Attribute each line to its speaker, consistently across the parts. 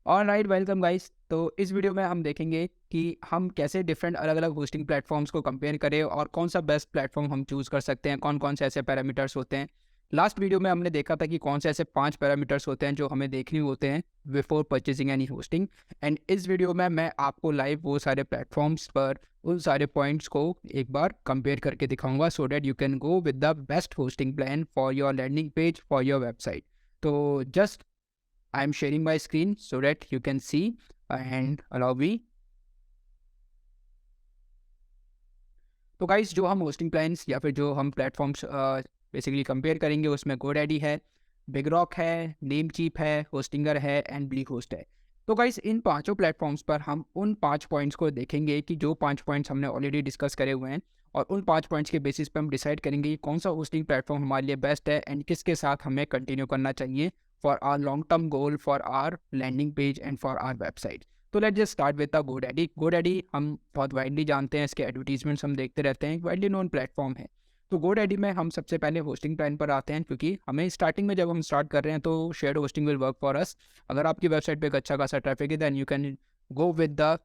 Speaker 1: Alright, welcome guys. तो इस video में हम देखेंगे कि हम कैसे डिफरेंट अलग अलग होस्टिंग प्लेटफॉर्म्स को कंपेयर करें और कौन सा बेस्ट प्लेटफॉर्म हम चूज़ कर सकते हैं, कौन कौन से ऐसे पैरामीटर्स होते हैं। लास्ट वीडियो में हमने देखा था कि कौन से ऐसे 5 पैरामीटर्स होते हैं जो हमें देखने होते हैं before purchasing any hosting. And इस वीडियो में मैं आपको लाइव वो सारे प्लेटफॉर्म्स पर उन सारे पॉइंट्स को एक बार कंपेयर करके दिखाऊंगा, so that you can go with the best hosting plan for your landing page for your website. तो just I am sharing my screen so that you can see and allow me. तो guys, जो हम hosting plans या फिर जो हम platforms basically compare करेंगे उसमें GoDaddy है, बिगरॉक है, नेमचीप है, होस्टिंगर है एंड ब्लूहोस्ट है। तो गाइस, इन पांचों प्लेटफॉर्म्स पर हम उन 5 पॉइंट्स को देखेंगे कि जो 5 पॉइंट्स हमने ऑलरेडी डिस्कस करे हुए हैं, और उन 5 पॉइंट्स के बेसिस पे हम डिसाइड करेंगे कि कौन सा होस्टिंग प्लेटफॉर्म हमारे लिए बेस्ट है एंड किसके साथ हमें कंटिन्यू करना चाहिए for our long term goal, for our landing page and for our website. तो let's just start with the GoDaddy हम बहुत वाइडली जानते हैं, इसके एडवर्टीजमेंट्स हम देखते रहते हैं, वाइडली नोन प्लेटफॉर्म है। तो GoDaddy में हम सबसे पहले होस्टिंग प्लान पर आते हैं, क्योंकि हमें स्टार्टिंग में जब हम स्टार्ट कर रहे हैं तो shared hosting will work for us. अगर आपकी वेबसाइट पे एक अच्छा खासा ट्रैफिक है then you can go with the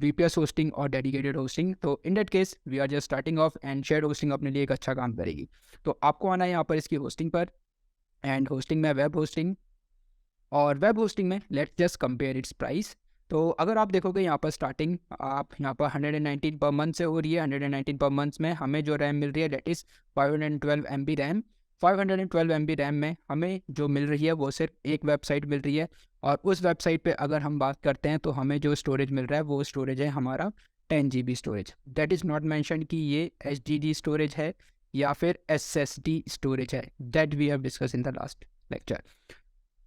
Speaker 1: VPS hosting और डेडिकेटेड होस्टिंग। तो in that case we are just starting off and shared hosting अपने लिए एक अच्छा काम करेगी। तो आपको आना है यहाँ पर इसकी होस्टिंग पर, एंड होस्टिंग में वेब होस्टिंग, और वेब होस्टिंग में let's just compare it's price. तो अगर आप देखोगे यहाँ पर स्टार्टिंग आप यहाँ पर 119 पर मंथ से हो रही है। 119 पर मंथ में हमें जो रैम मिल रही है that is 512 MB RAM. 512 MB RAM में हमें जो मिल रही है वो सिर्फ एक वेबसाइट मिल रही है, और उस वेबसाइट पे अगर हम बात करते हैं तो हमें जो स्टोरेज मिल रहा है वो स्टोरेज है हमारा 10 GB storage. That is not mention कि ये HDD स्टोरेज है या फिर SSD स्टोरेज है, that we have discuss in the last lecture.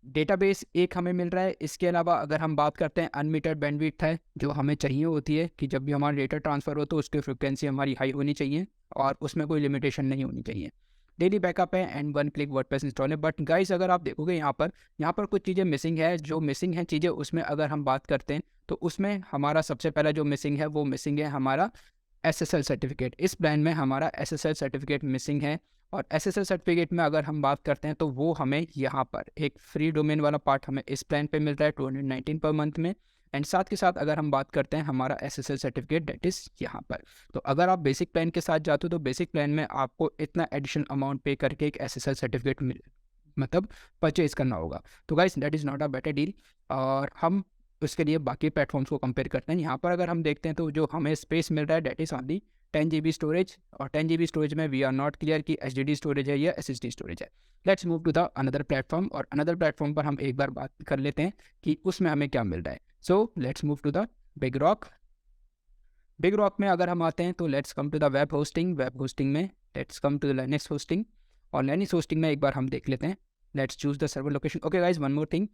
Speaker 1: Database एक हमें मिल रहा है। इसके अलावा अगर हम बात करते हैं अनलिमिटेड बैंडविड्थ है जो हमें चाहिए होती है कि जब भी हमारा डेटा ट्रांसफ़र हो तो उसकी फ्रिक्वेंसी हमारी हाई होनी चाहिए और उसमें कोई लिमिटेशन नहीं होनी चाहिए। डेली बैकअप है एंड 1 क्लिक वर्डप्रेस इंस्टॉल है। बट गाइस, अगर आप देखोगे यहाँ पर कुछ चीज़ें मिसिंग है। जो मिसिंग है चीज़ें उसमें अगर हम बात करते हैं तो उसमें हमारा सबसे पहला जो मिसिंग है वो मिसिंग है हमारा SSL सर्टिफिकेट। इस प्लान में हमारा SSL सर्टिफिकेट मिसिंग है, और SSL सर्टिफिकेट में अगर हम बात करते हैं तो वो हमें यहाँ पर एक फ्री डोमेन वाला पार्ट हमें इस प्लान पे मिल रहा है 219 पर मंथ में। एंड साथ के साथ अगर हम बात करते हैं हमारा SSL सर्टिफिकेट डेट इज़ यहाँ पर। तो अगर आप बेसिक प्लान के साथ जाते हो तो बेसिक प्लान में आपको इतना एडिशनल अमाउंट पे करके एक SSL सर्टिफिकेट मतलब परचेज करना होगा। तो guys, that is not a better deal. और हम उसके लिए बाकी प्लेटफॉर्म्स को कंपेयर करते हैं। यहाँ पर अगर हम देखते हैं तो जो हमें स्पेस मिल रहा है that is only 10 GB storage, और 10 GB स्टोरेज में वी आर नॉट क्लियर कि HDD स्टोरेज है या SSD स्टोरेज है। Let's move to the another platform, और अनदर प्लेटफॉर्म पर हम एक बार बात कर लेते हैं कि उसमें हमें क्या मिल रहा है। So let's move to the BigRock. BigRock में अगर हम आते हैं तो let's come to the web hosting. Web hosting में let's come to the Linux hosting, और लिनक्स होस्टिंग में एक बार हम देख लेते हैं। Let's choose the server location. Okay guys, one more thing,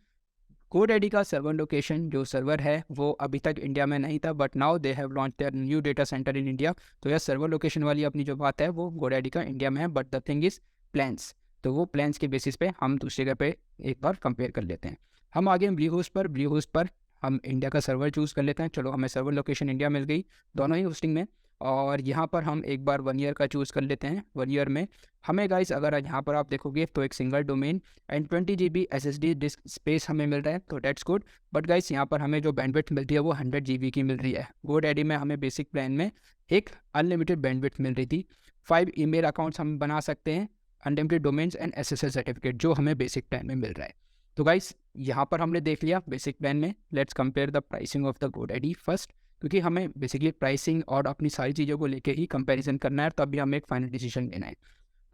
Speaker 1: GoDaddy का सर्वर लोकेशन जो सर्वर है वो अभी तक इंडिया में नहीं था, but now they have launch their new data centre in India. तो यह सर्वर लोकेशन वाली अपनी जो बात है वो GoDaddy का इंडिया में है, but the thing is plans. तो वो प्लान्स के बेसिस पे हम दूसरी जगह पे एक बार कंपेयर कर लेते हैं। हम आगे ब्लूहोस्ट पर हम इंडिया का सर्वर चूज़ कर लेते हैं। चलो, हमें सर्वर लोकेशन इंडिया मिल गई दोनों ही होस्टिंग में, और यहाँ पर हम एक बार 1 ईयर का चूज़ कर लेते हैं। 1 ईयर में हमें गाइस अगर यहाँ पर आप देखोगे तो एक single domain and 20 GB SSD disc space हमें मिल रहा है, तो डेट्स गुड। बट गाइस, यहाँ पर हमें जो बैंडविड्थ मिल रही है वो 100 GB की मिल रही है। GoDaddy में हमें बेसिक प्लान में एक अनलिमिटेड बैंडविड्थ मिल रही थी। 5 ईमेल अकाउंट्स हम बना सकते हैं, unlimited domains and SSL certificate जो हमें बेसिक प्लान में मिल रहा है। तो गाइस, यहाँ पर हमने देख लिया बेसिक प्लान में। Let's compare the pricing of the GoDaddy first, क्योंकि हमें बेसिकली प्राइसिंग और अपनी सारी चीज़ों को लेके ही कंपैरिजन करना है, तभी हमें एक फाइनल डिसीजन लेना है।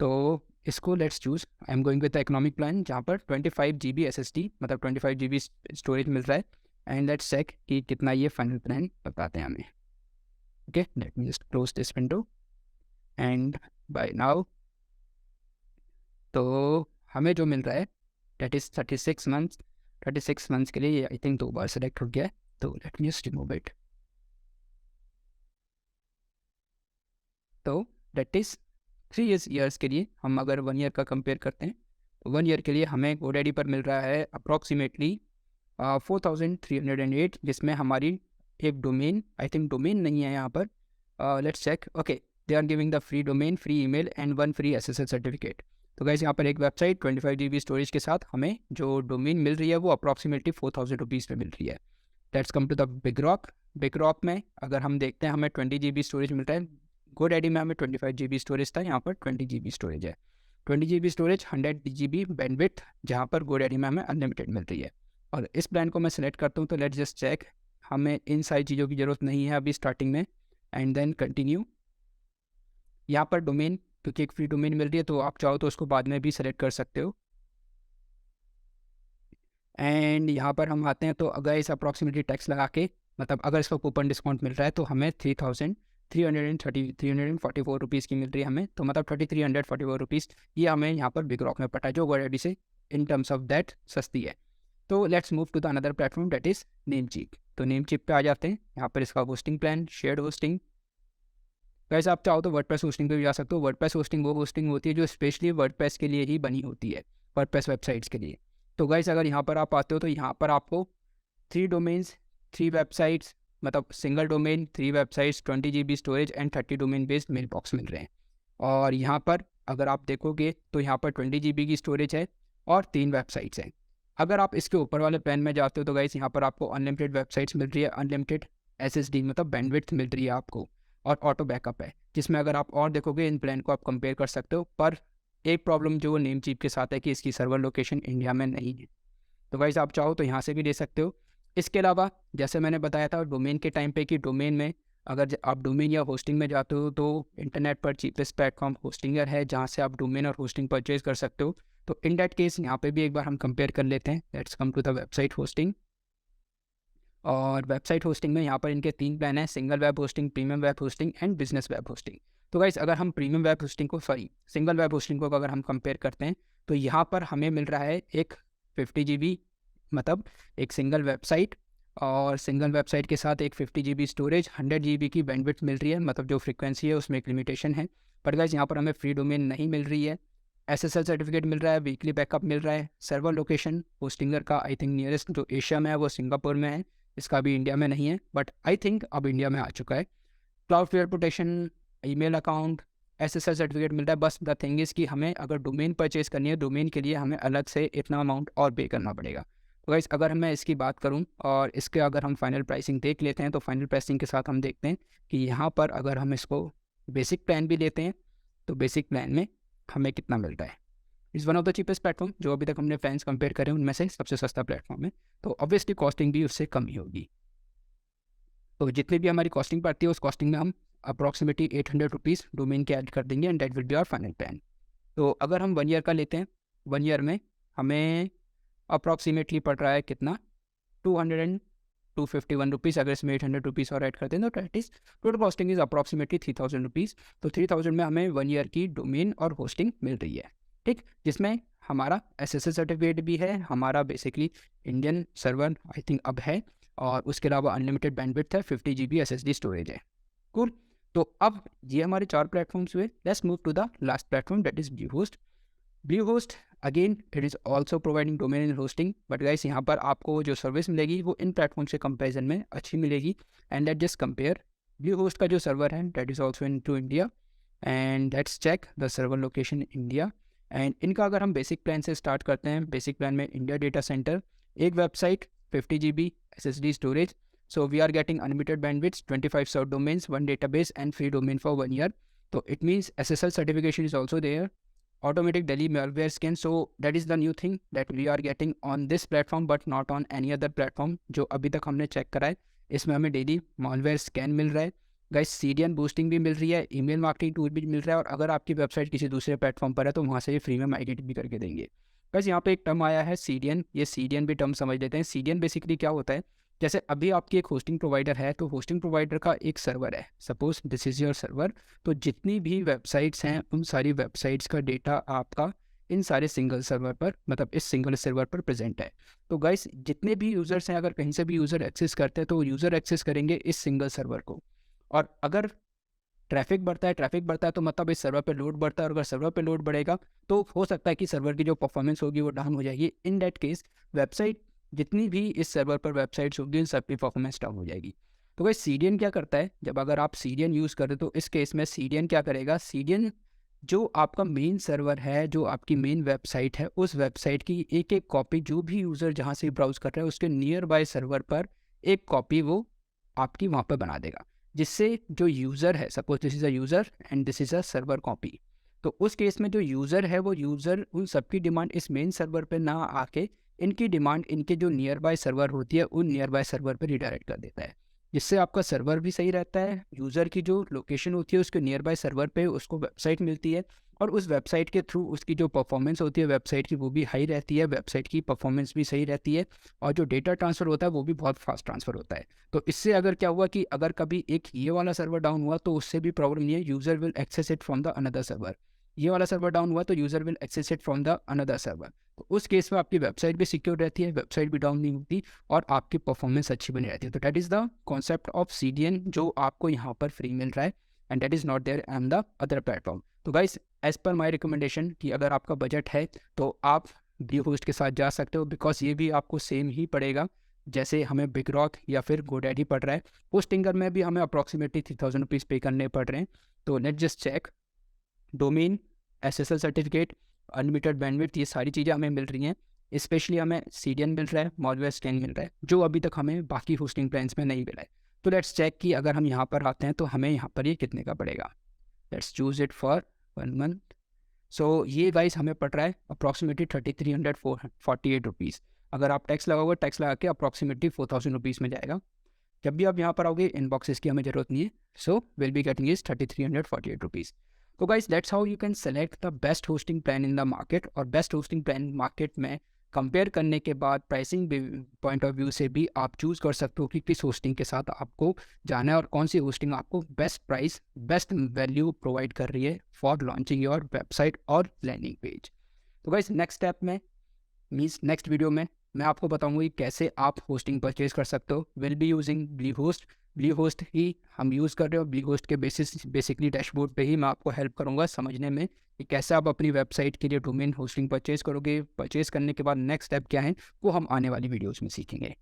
Speaker 1: तो इसको let's choose. I am going with the economic plan जहाँ पर 25 GB SSD मतलब 25 GB स्टोरेज मिल रहा है। एंड लेट्स चेक कि कितना ये फाइनल प्लान बताते हैं हमें। Okay, let me just close this window and by now तो हमें जो मिल रहा है डेट इज़ 36 मंथ्स। 36 मंथ्स के लिए आई थिंक 2 बार सेलेक्ट हो गया है, तो late me just remove it. तो डेट इज़ 3 ईयर्स के लिए हम अगर 1 ईयर का कंपेयर करते हैं तो 1 ईयर के लिए हमें GoDaddy पर मिल रहा है अप्रॉक्सीमेटली 4308, जिसमें हमारी एक डोमेन, आई थिंक डोमेन नहीं है यहाँ पर। Let's check. Okay, they are giving the free domain, free email and 1 free SSL certificate. तो गाइस यहाँ पर एक वेबसाइट 25 GB स्टोरेज के साथ हमें जो डोमेन मिल रही है वो अप्रॉक्सीमेटली 4000 रुपीज़ में मिल रही है। Let's come to the big rock में अगर हम देखते हैं हमें 20 GB स्टोरेज मिल रहा है। GoDaddy में हमें 25 GB स्टोरेज था, यहाँ पर 20 GB स्टोरेज है। 20 GB स्टोरेज 100 GB बैंडविड्थ, जहाँ पर GoDaddy में हमें अनलिमिटेड मिल रही है। और इस प्लान को मैं सेलेक्ट करता हूँ तो लेट्स जस्ट चेक, हमें इन सारी चीज़ों की ज़रूरत नहीं है अभी स्टार्टिंग में। And then continue. यहाँ पर डोमेन, क्योंकि एक फ्री डोमेन मिल रही है तो आप चाहो तो उसको बाद में भी सेलेक्ट कर सकते हो। एंड यहाँ पर हम आते हैं तो अगर इस अप्रॉक्सीमेटली टैक्स लगा के, मतलब अगर इसका कूपन डिस्काउंट मिल रहा है तो हमें 3,344 रुपीज़ की मिल रही है हमें, तो मतलब 3,344 रुपीज़ ये हमें यहाँ पर बिग रॉक में पटा है, जो GoDaddy से इन टर्म्स ऑफ दैट सस्ती है। तो let's move to the another platform that is Namecheap. तो नेमचीप पे आ जाते हैं। यहाँ पर इसका होस्टिंग प्लान, शेयर्ड होस्टिंग। वैसे आप चाहो तो वर्डप्रेस होस्टिंग पे भी जा सकते हो। वर्डप्रेस होस्टिंग वो होस्टिंग होती है जो स्पेशली वर्डप्रेस के लिए ही बनी होती है, वर्डप्रेस वेबसाइट्स के लिए। तो गाइस अगर यहाँ पर आप आते हो तो यहाँ पर आपको 3 डोमेन्स, 3 वेबसाइट्स, मतलब single domain, 3 websites, 20 GB storage and 30 domain based mail box मिल रहे हैं। और यहाँ पर अगर आप देखोगे तो यहाँ पर 20 GB की स्टोरेज है और 3 वेबसाइट्स हैं। अगर आप इसके ऊपर वाले प्लान में जाते हो तो गाइस यहाँ पर आपको अनलिमिटेड वेबसाइट्स मिल रही है, अनलिमिटेड SSD मतलब बैंडविड्थ मिल रही है आपको, और ऑटो बैकअप है, जिसमें अगर आप और देखोगे इन प्लान को आप कंपेयर कर सकते हो। पर एक प्रॉब्लम जो नेमचीप के साथ है कि इसकी सर्वर लोकेशन इंडिया में नहीं है। तो गाइस आप चाहो तो यहाँ से भी ले सकते हो। इसके अलावा जैसे मैंने बताया था डोमेन के टाइम पे कि डोमेन में अगर आप डोमेन या होस्टिंग में जाते हो तो इंटरनेट पर चीपेस्ट प्लेटफॉर्म होस्टिंगर है जहाँ से आप डोमेन और होस्टिंग परचेज कर सकते हो। तो इन दैट केस यहाँ पे भी एक बार हम कंपेयर कर लेते हैं। Let's come to the website hosting. और वेबसाइट होस्टिंग में यहाँ पर इनके 3 प्लान हैं, single web hosting, premium web hosting and business web hosting. तो गाइस अगर हम प्रीमियम वेब होस्टिंग को सिंगल वेब होस्टिंग को अगर हम कंपेयर करते हैं तो यहाँ पर हमें मिल रहा है एक 50 GB, मतलब एक सिंगल वेबसाइट, और सिंगल वेबसाइट के साथ एक 50 GB स्टोरेज, 100 GB की बैंडविड्थ मिल रही है, मतलब जो फ्रीक्वेंसी है उसमें एक लिमिटेशन है। पर गाइस यहाँ पर हमें फ्री डोमेन नहीं मिल रही है, SSL सर्टिफिकेट मिल रहा है, वीकली बैकअप मिल रहा है, सर्वर लोकेशन होस्टिंगर का आई थिंक नियरेस्ट जो एशिया में है वो सिंगापुर में है, इसका अभी इंडिया में नहीं है, बट आई थिंक अब इंडिया में आ चुका है। Cloudflare protection, email account, SSL certificate मिल रहा है। बस द थिंग इज़ कि हमें अगर डोमेन परचेज करनी है, डोमेन के लिए हमें अलग से इतना अमाउंट और पे करना पड़ेगा। तो गाइस अगर मैं इसकी बात करूं और इसके अगर हम फाइनल प्राइसिंग देख लेते हैं तो फाइनल प्राइसिंग के साथ हम देखते हैं कि यहाँ पर अगर हम इसको बेसिक प्लान भी लेते हैं तो बेसिक प्लान में हमें कितना मिल रहा है। Is one of the cheapest platform, जो अभी तक हमने प्लान्स कंपेयर करे उनमें से सबसे सस्ता प्लेटफॉर्म है, तो ऑब्वियसली कॉस्टिंग भी उससे कम ही होगी। तो जितनी भी हमारी कॉस्टिंग पड़ती है उस कॉस्टिंग में हम अप्रॉक्सीमेटली 800 रुपीज़ डोमेन के ऐड कर देंगे and that will be our final plan. तो अगर हम 1 ईयर का लेते हैं, 1 ईयर में हमें अप्रॉक्सीमेटली पड़ रहा है कितना, 251 रुपीज़। अगर इसमें 800 रुपीज़ और ऐड करते हैं तो that is total costing is approximately 3000 rupees. तो 3000 में हमें 1 ईयर की डोमेन और होस्टिंग मिल रही है, ठीक, जिसमें हमारा SSL सर्टिफिकेट भी है, हमारा बेसिकली इंडियन सर्वर आई थिंक अब है, और उसके अलावा अनलिमिटेड बैंडविड्थ है, 50 GB SSD स्टोरेज है। कूल। तो अब ये हमारे 4 प्लेटफॉर्म्स हुए। Let's move to the last platform that is Bluehost. Bluehost again it is also providing domain and hosting, but guys यहाँ पर आपको जो सर्विस मिलेगी वो इन प्लेटफॉर्म से कंपेरिजन में अच्छी मिलेगी। And let's just compare. Bluehost का जो सर्वर है that is also in to India, and let's check the server location India. एंड इनका अगर हम बेसिक प्लान से स्टार्ट करते हैं, बेसिक प्लान में इंडिया डेटा सेंटर, एक website, 50 GB SSD storage, so we are getting unlimited bandwidth, 25 sub domains, 1 database and free domain for 1 year. So it means SSL certification is also there, automatic daily malware scan, so that is the new thing that we are getting on this platform but not on any other platform जो अभी तक हमने check करा है। इसमें हमें daily malware scan मिल रहा है गाइस, CDN बूस्टिंग भी मिल रही है, ईमेल मार्केटिंग टूल भी मिल रहा है, और अगर आपकी वेबसाइट किसी दूसरे प्लेटफॉर्म पर है तो वहाँ से ये फ्री में माइग्रेट भी करके देंगे। गाइस यहाँ पे एक टर्म आया है CDN, ये CDN भी टर्म समझ लेते हैं। CDN बेसिकली क्या होता है, जैसे अभी आपकी एक होस्टिंग प्रोवाइडर है तो होस्टिंग प्रोवाइडर का एक सर्वर है, suppose this is your server, तो जितनी भी वेबसाइट्स हैं उन सारी वेबसाइट्स का डेटा आपका इन सारे सिंगल सर्वर पर, मतलब इस सिंगल सर्वर पर प्रेजेंट है। तो गाइस जितने भी यूज़र्स हैं अगर कहीं से भी यूज़र एक्सेस करते हैं तो यूज़र एक्सेस करेंगे इस सिंगल सर्वर को, और अगर ट्रैफिक बढ़ता है तो मतलब इस सर्वर पे लोड बढ़ता है, और अगर सर्वर पे लोड बढ़ेगा तो हो सकता है कि सर्वर की जो परफॉर्मेंस होगी वो डाउन हो जाएगी। इन दैट केस वेबसाइट जितनी भी इस सर्वर पर वेबसाइट्स होगी उन सब की परफॉर्मेंस डाउन हो जाएगी। तो भाई CDN क्या करता है, जब अगर आप CDN यूज़ करें तो इस केस में CDN क्या करेगा, CDN जो आपका मेन सर्वर है, जो आपकी मेन वेबसाइट है, उस वेबसाइट की एक एक कॉपी जो भी यूज़र जहाँ से ब्राउज़ कर रहा है उसके नियर बाय सर्वर पर एक कॉपी वो आपकी वहाँ पर बना देगा, जिससे जो यूज़र है, suppose this is a user and this is a server copy, तो उस केस में जो यूज़र है वो यूज़र उन सबकी डिमांड इस मेन सर्वर पे ना आके इनकी डिमांड इनके जो नियर बाय सर्वर होती है उन नियर बाय सर्वर पे रिडायरेक्ट कर देता है, जिससे आपका सर्वर भी सही रहता है, यूज़र की जो लोकेशन होती है उसके नियर बाय सर्वर पे उसको वेबसाइट मिलती है और उस वेबसाइट के थ्रू उसकी जो परफॉर्मेंस होती है वेबसाइट की वो भी हाई रहती है, वेबसाइट की परफॉर्मेंस भी सही रहती है और जो डेटा ट्रांसफ़र होता है वो भी बहुत फास्ट ट्रांसफ़र होता है। तो इससे अगर क्या हुआ कि अगर कभी एक ये वाला सर्वर डाउन हुआ तो उससे भी प्रॉब्लम नहीं है, user will access it from the another server. ये वाला सर्वर डाउन हुआ तो user will access it from the another server. तो उस केस में आपकी वेबसाइट भी सिक्योर रहती है, वेबसाइट भी डाउन नहीं होती और आपकी परफॉर्मेंस अच्छी बनी रहती है। तो that is the concept of CDN जो आपको यहाँ पर फ्री मिल रहा है and that is not there on the other platform. तो guys as per my recommendation कि अगर आपका बजट है तो आप ब्लूहोस्ट के साथ जा सकते हो, बिकॉज ये भी आपको सेम ही पड़ेगा जैसे हमें बिगरॉक या फिर गोडैडी पड़ रहा है। होस्टिंगर में भी हमें अप्रॉक्सीमेटली 3000 रुपीज़ पे करने पड़ रहे हैं। तो let's just check, domain, SSL certificate, unlimited bandwidth, ये सारी चीज़ें हमें मिल रही हैं। स्पेशली हमें CDN मिल रहा है, मॉलवेयर स्कैन मिल रहा है, जो अभी तक हमें बाकी होस्टिंग प्लान्स में नहीं मिला है। तो लेट्स चेक कि अगर हम यहाँ पर आते हैं तो हमें यहाँ पर ये कितने का पड़ेगा। Let's choose it for 1 month. So ये गाइस हमें पड़ रहा है अप्रॉक्सीमेटली 3348 रुपीज़। अगर आप टैक्स लगाओगे, टैक्स लगा के अप्रॉक्सीमेटली 4000 रुपीज़ में जाएगा। जब भी आप यहाँ पर आओगे इनबॉक्सेस की हमें ज़रूरत नहीं है, so will be getting is 3348 rupees. तो guys that's how you can select the best hosting plan in the market. और बेस्ट होस्टिंग प्लान मार्केट में कंपेयर करने के बाद प्राइसिंग पॉइंट ऑफ व्यू से भी आप चूज़ कर सकते हो कि किस होस्टिंग के साथ आपको जाना है और कौन सी होस्टिंग आपको best price, best value provide कर रही है फॉर लॉन्चिंग योर वेबसाइट और लैंडिंग पेज। तो गाइस नेक्स्ट स्टेप में मीन्स नेक्स्ट वीडियो में मैं आपको बताऊंगा कि कैसे आप होस्टिंग परचेज कर सकते हो। Will be using Bluehost ही हम यूज़ कर रहे हो। ब्लू होस्ट के बेसिकली डैशबोर्ड पे ही मैं आपको हेल्प करूंगा समझने में कि कैसे आप अपनी वेबसाइट के लिए डोमेन होस्टिंग परचेज करोगे। परचेज करने के बाद नेक्स्ट स्टेप क्या है वो हम आने वाली वीडियोज़ में सीखेंगे।